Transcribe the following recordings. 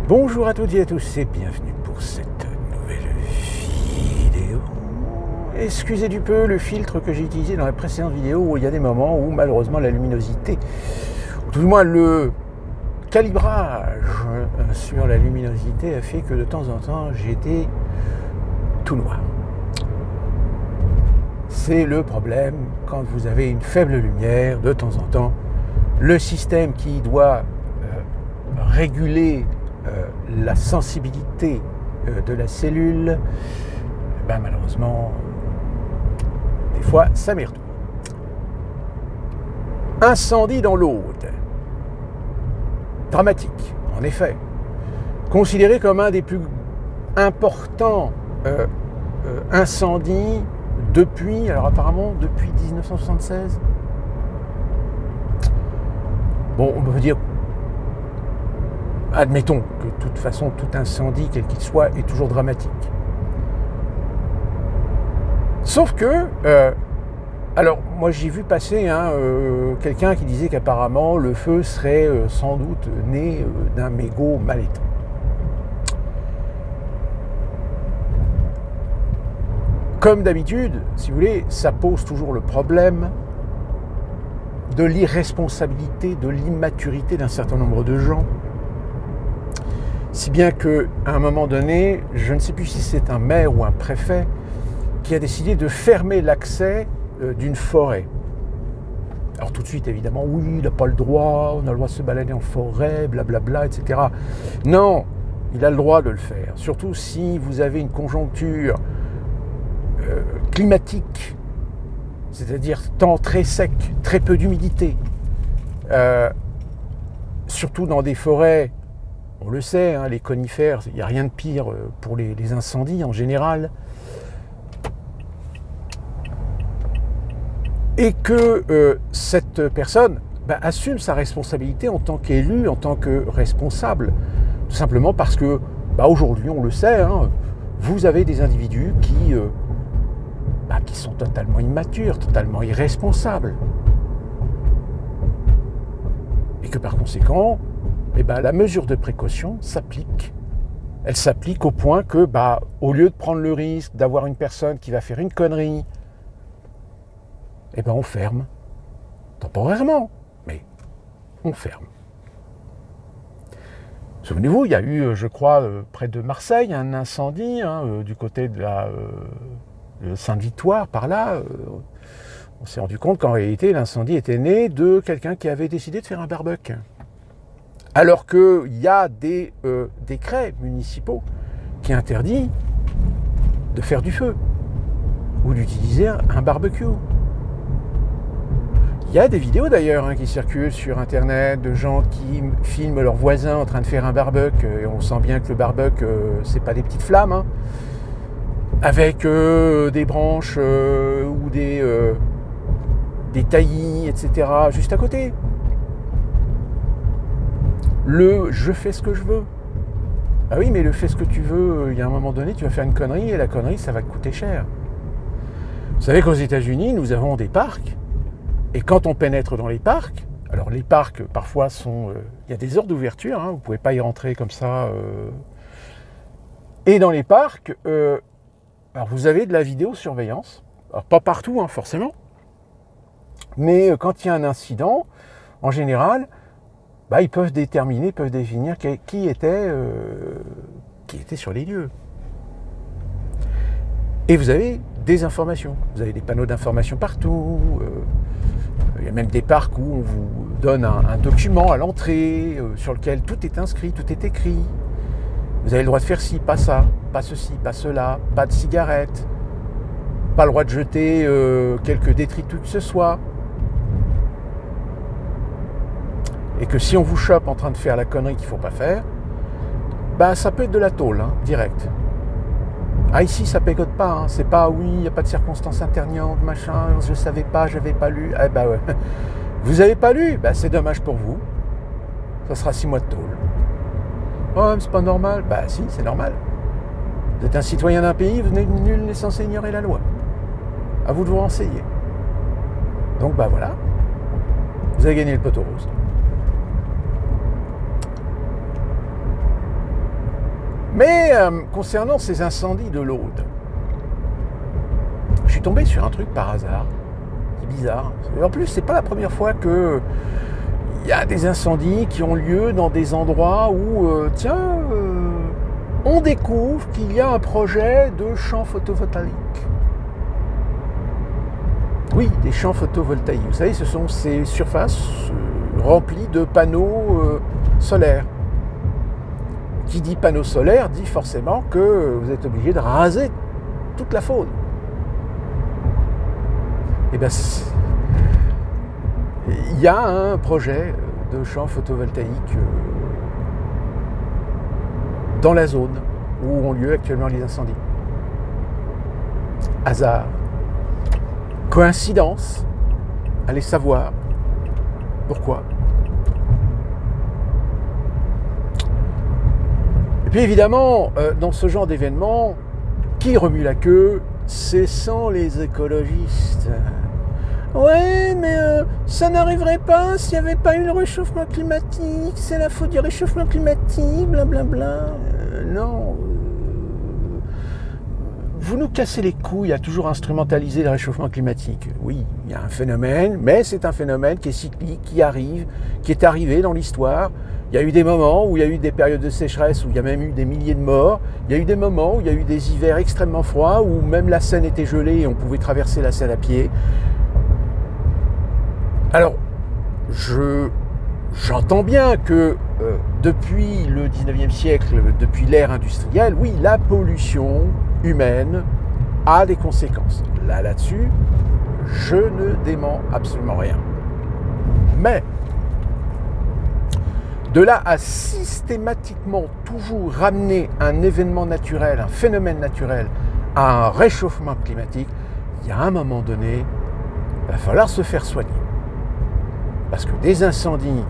Bonjour à toutes et à tous et bienvenue pour cette nouvelle vidéo. Excusez du peu le filtre que j'ai utilisé dans la précédente vidéo où il y a des moments où malheureusement la luminosité, ou tout du moins le calibrage sur la luminosité a fait que de temps en temps j'étais tout noir. C'est le problème quand vous avez une faible lumière, de temps en temps, le système qui doit réguler la sensibilité de la cellule, malheureusement, des fois, ça m'y retourne. Incendie dans l'Aude. Dramatique, en effet. Considéré comme un des plus importants incendies depuis 1976. Bon, on peut dire, admettons que de toute façon, tout incendie, quel qu'il soit, est toujours dramatique. Sauf que, alors moi j'ai vu passer quelqu'un qui disait qu'apparemment le feu serait sans doute né d'un mégot mal éteint. Comme d'habitude, si vous voulez, ça pose toujours le problème de l'irresponsabilité, de l'immaturité d'un certain nombre de gens. Si bien qu'à un moment donné, je ne sais plus si c'est un maire ou un préfet qui a décidé de fermer l'accès d'une forêt. Alors tout de suite, évidemment, oui, il n'a pas le droit, on a le droit de se balader en forêt, blablabla, etc. Non, il a le droit de le faire. Surtout si vous avez une conjoncture climatique, c'est-à-dire temps très sec, très peu d'humidité, surtout dans des forêts. On le sait, les conifères, il n'y a rien de pire pour les incendies en général. Et que cette personne assume sa responsabilité en tant qu'élu, en tant que responsable. Tout simplement parce que, aujourd'hui, on le sait, vous avez des individus qui sont totalement immatures, totalement irresponsables. Et que par conséquent, la mesure de précaution s'applique. Elle s'applique au point que, au lieu de prendre le risque d'avoir une personne qui va faire une connerie, on ferme. Temporairement, mais on ferme. Souvenez-vous, il y a eu, je crois, près de Marseille, un incendie, du côté de Sainte-Victoire, par là. On s'est rendu compte qu'en réalité, l'incendie était né de quelqu'un qui avait décidé de faire un barbecue. Alors qu'il y a des décrets municipaux qui interdisent de faire du feu ou d'utiliser un barbecue. Il y a des vidéos d'ailleurs qui circulent sur internet de gens qui filment leurs voisins en train de faire un barbecue, et on sent bien que le barbecue, c'est pas des petites flammes, avec des branches ou des taillis, etc. juste à côté. Je fais ce que je veux. Ah oui, mais le fais ce que tu veux, il y a un moment donné, tu vas faire une connerie, et la connerie, ça va te coûter cher. Vous savez qu'aux États-Unis, nous avons des parcs, et quand on pénètre dans les parcs, alors les parcs, parfois, il y a des heures d'ouverture, vous ne pouvez pas y rentrer comme ça. Et dans les parcs, alors vous avez de la vidéosurveillance, alors pas partout, forcément, mais quand il y a un incident, en général, ils peuvent définir qui était sur les lieux. Et vous avez des informations. Vous avez des panneaux d'information partout. Il y a même des parcs où on vous donne un document à l'entrée sur lequel tout est inscrit, tout est écrit. Vous avez le droit de faire ci, pas ça, pas ceci, pas cela, pas de cigarettes, pas le droit de jeter quelques détritus que ce soit. Et que si on vous chope en train de faire la connerie qu'il ne faut pas faire, ça peut être de la tôle, direct. Ici, ça pégote pas, c'est pas, oui, il n'y a pas de circonstances atténuantes, machin, je savais pas, j'avais pas lu. Ouais. Vous avez pas lu, c'est dommage pour vous. Ça sera 6 mois de tôle. Oh, mais c'est pas normal. Si, c'est normal. Vous êtes un citoyen d'un pays, nul n'est censé ignorer la loi. À vous de vous renseigner. Donc, voilà. Vous avez gagné le poteau rose. Mais concernant ces incendies de l'Aude, je suis tombé sur un truc par hasard, qui est bizarre. En plus, c'est pas la première fois que il y a des incendies qui ont lieu dans des endroits où, on découvre qu'il y a un projet de champ photovoltaïque. Oui, des champs photovoltaïques. Vous savez, ce sont ces surfaces remplies de panneaux solaires. Qui dit panneau solaire dit forcément que vous êtes obligé de raser toute la faune. Et bien, il y a un projet de champ photovoltaïque dans la zone où ont lieu actuellement les incendies. Hasard. Coïncidence. Allez savoir pourquoi. Et puis évidemment, dans ce genre d'événement, qui remue la queue? Ce sont les écologistes. Ouais, mais ça n'arriverait pas s'il n'y avait pas eu le réchauffement climatique, c'est la faute du réchauffement climatique, blablabla. Non. Vous nous cassez les couilles à toujours instrumentaliser le réchauffement climatique. Oui, il y a un phénomène, mais c'est un phénomène qui est cyclique, qui arrive, qui est arrivé dans l'histoire. Il y a eu des moments où il y a eu des périodes de sécheresse, où il y a même eu des milliers de morts. Il y a eu des moments où il y a eu des hivers extrêmement froids, où même la Seine était gelée et on pouvait traverser la Seine à pied. Alors, j'entends bien que depuis le 19e siècle, depuis l'ère industrielle, oui, la pollution humaine a des conséquences. Là-dessus, je ne dément absolument rien. Mais, de là à systématiquement toujours ramener un événement naturel, un phénomène naturel, à un réchauffement climatique, il y a un moment donné, il va falloir se faire soigner. Parce que des incendies,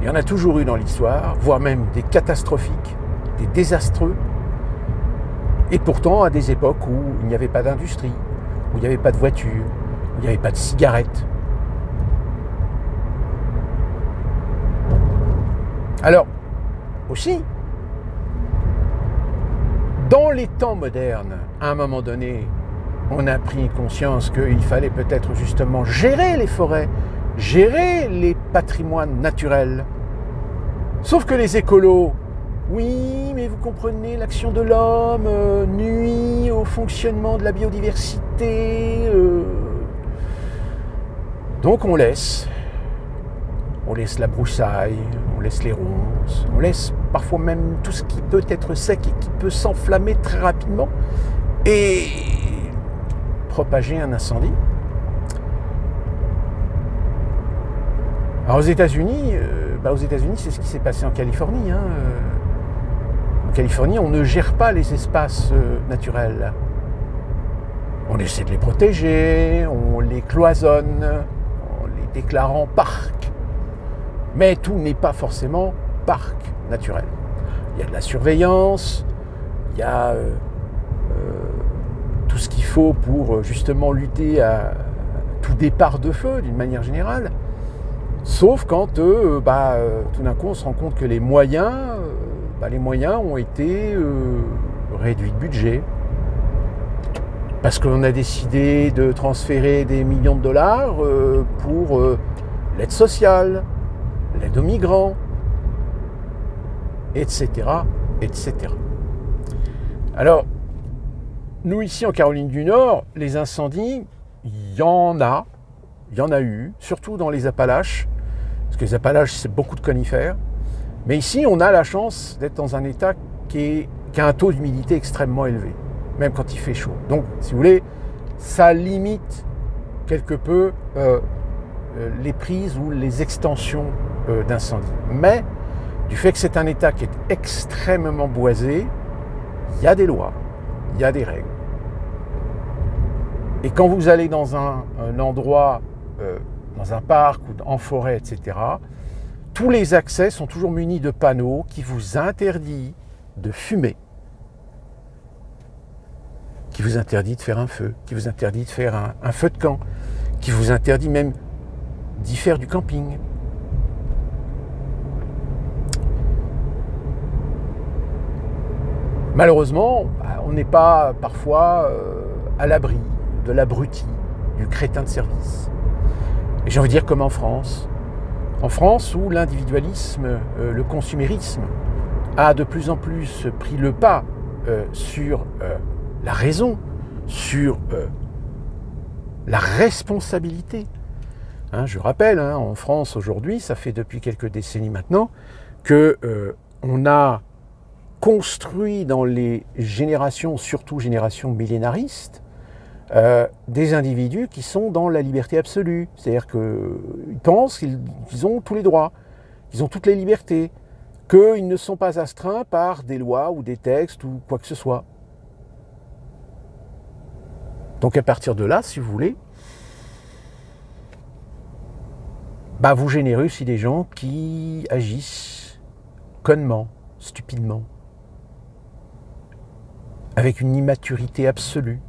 il y en a toujours eu dans l'histoire, voire même des catastrophiques, des désastreux, et pourtant à des époques où il n'y avait pas d'industrie, où il n'y avait pas de voitures, où il n'y avait pas de cigarettes. Alors, aussi, dans les temps modernes, à un moment donné, on a pris conscience qu'il fallait peut-être justement gérer les forêts, gérer les patrimoines naturels. Sauf que les écolos, oui, mais vous comprenez, l'action de l'homme nuit au fonctionnement de la biodiversité. Donc on laisse la broussaille, on laisse les ronces, on laisse parfois même tout ce qui peut être sec et qui peut s'enflammer très rapidement et propager un incendie. Alors aux États-Unis, c'est ce qui s'est passé en Californie. En Californie, on ne gère pas les espaces naturels. On essaie de les protéger, on les cloisonne, en les déclarant parcs. Mais tout n'est pas forcément parc naturel. Il y a de la surveillance, il y a tout ce qu'il faut pour justement lutter à tout départ de feu d'une manière générale. Sauf quand tout d'un coup on se rend compte que les moyens ont été réduits de budget. Parce qu'on a décidé de transférer des millions de dollars pour l'aide sociale, l'aide aux migrants, etc., etc. Alors, nous ici en Caroline du Nord, les incendies, il y en a eu, surtout dans les Appalaches, parce que les Appalaches, c'est beaucoup de conifères. Mais ici, on a la chance d'être dans un état qui a un taux d'humidité extrêmement élevé, même quand il fait chaud. Donc, si vous voulez, ça limite quelque peu les prises ou les extensions d'incendie. Mais, du fait que c'est un état qui est extrêmement boisé, il y a des lois, il y a des règles. Et quand vous allez dans un endroit, dans un parc ou en forêt, etc., tous les accès sont toujours munis de panneaux qui vous interdisent de fumer, qui vous interdit de faire un feu, qui vous interdit de faire un feu de camp, qui vous interdit même d'y faire du camping. Malheureusement, on n'est pas parfois à l'abri de l'abruti, du crétin de service. Et j'ai envie de dire comme en France. En France où l'individualisme, le consumérisme a de plus en plus pris le pas sur la raison, sur la responsabilité. Je rappelle, en France aujourd'hui, ça fait depuis quelques décennies maintenant, qu'on a construit dans les générations, surtout générations millénaristes, des individus qui sont dans la liberté absolue. C'est-à-dire qu'ils pensent qu'ils ont tous les droits, qu'ils ont toutes les libertés, qu'ils ne sont pas astreints par des lois ou des textes ou quoi que ce soit. Donc à partir de là, si vous voulez, vous générez aussi des gens qui agissent connement, stupidement, avec une immaturité absolue.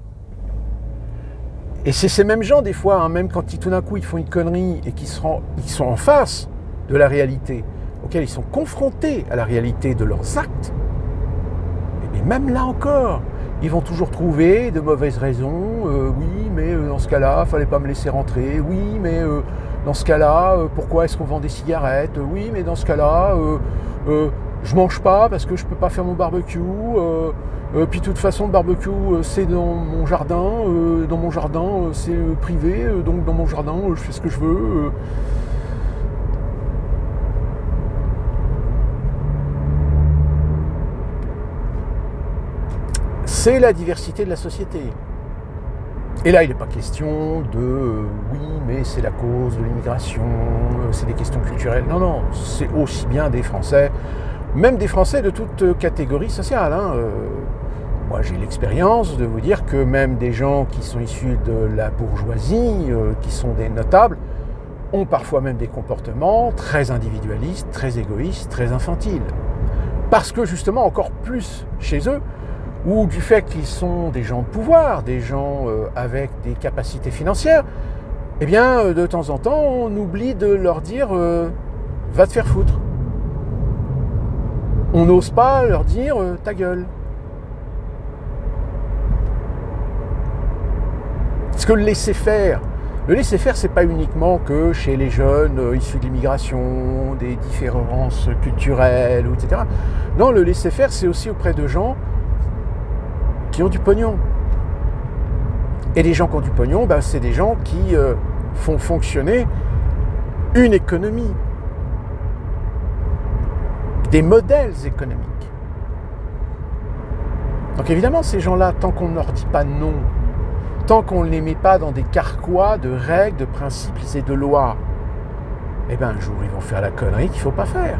Et c'est ces mêmes gens, des fois, même quand tout d'un coup ils font une connerie et qu'ils sont en face de la réalité, auxquels ils sont confrontés à la réalité de leurs actes, et bien même là encore, ils vont toujours trouver de mauvaises raisons. Oui, mais dans ce cas-là, il ne fallait pas me laisser rentrer. Oui, mais dans ce cas-là, pourquoi est-ce qu'on vend des cigarettes? Oui, mais dans ce cas-là, je mange pas parce que je peux pas faire mon barbecue. Puis de toute façon, le barbecue, c'est dans mon jardin. Dans mon jardin, c'est privé. Donc dans mon jardin, je fais ce que je veux. C'est la diversité de la société. Et là, il n'est pas question de oui, mais c'est la cause de l'immigration, c'est des questions culturelles. Non, non, c'est aussi bien des Français, même des Français de toute catégorie sociale. Moi, j'ai l'expérience de vous dire que même des gens qui sont issus de la bourgeoisie, qui sont des notables, ont parfois même des comportements très individualistes, très égoïstes, très infantiles. Parce que justement, encore plus chez eux, ou du fait qu'ils sont des gens de pouvoir, des gens avec des capacités financières, eh bien, de temps en temps, on oublie de leur dire « va te faire foutre ». On n'ose pas leur dire « ta gueule ». Parce que le laisser-faire, c'est pas uniquement que chez les jeunes issus de l'immigration, des différences culturelles, etc. Non, le laisser-faire, c'est aussi auprès de gens qui ont du pognon. Et les gens qui ont du pognon, c'est des gens qui font fonctionner une économie, des modèles économiques. Donc évidemment, ces gens-là, tant qu'on ne leur dit pas non, tant qu'on ne les met pas dans des carquois de règles, de principes et de lois, un jour, ils vont faire la connerie qu'il ne faut pas faire.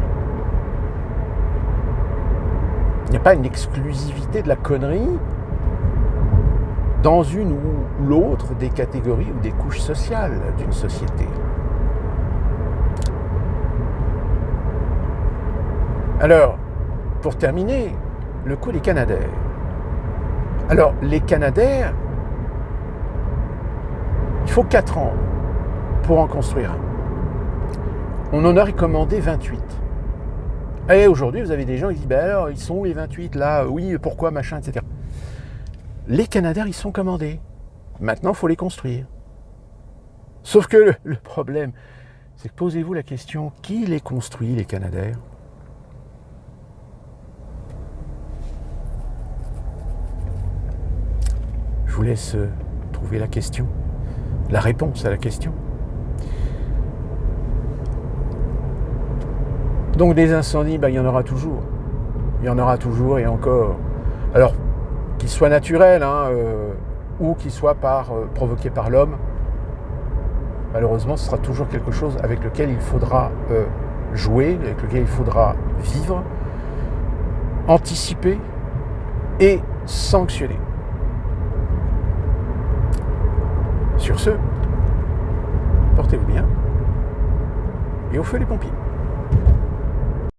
Il n'y a pas une exclusivité de la connerie dans une ou l'autre des catégories ou des couches sociales d'une société. Alors, pour terminer, le coup des Canadair. Alors, les Canadair, il faut 4 ans pour en construire un. On en a recommandé 28. Et aujourd'hui, vous avez des gens qui disent, alors, ils sont où les 28 là? Oui, pourquoi, machin, etc. Les Canadair, ils sont commandés. Maintenant, il faut les construire. Sauf que le problème, c'est que posez-vous la question, qui les construit, les Canadair? Je vous laisse trouver la question, la réponse à la question. Donc des incendies, il y en aura toujours. Il y en aura toujours et encore. Alors, qu'ils soient naturels ou qu'ils soient provoqués par l'homme, malheureusement, ce sera toujours quelque chose avec lequel il faudra jouer, avec lequel il faudra vivre, anticiper et sanctionner. Sur ce, portez-vous bien et au feu les pompiers.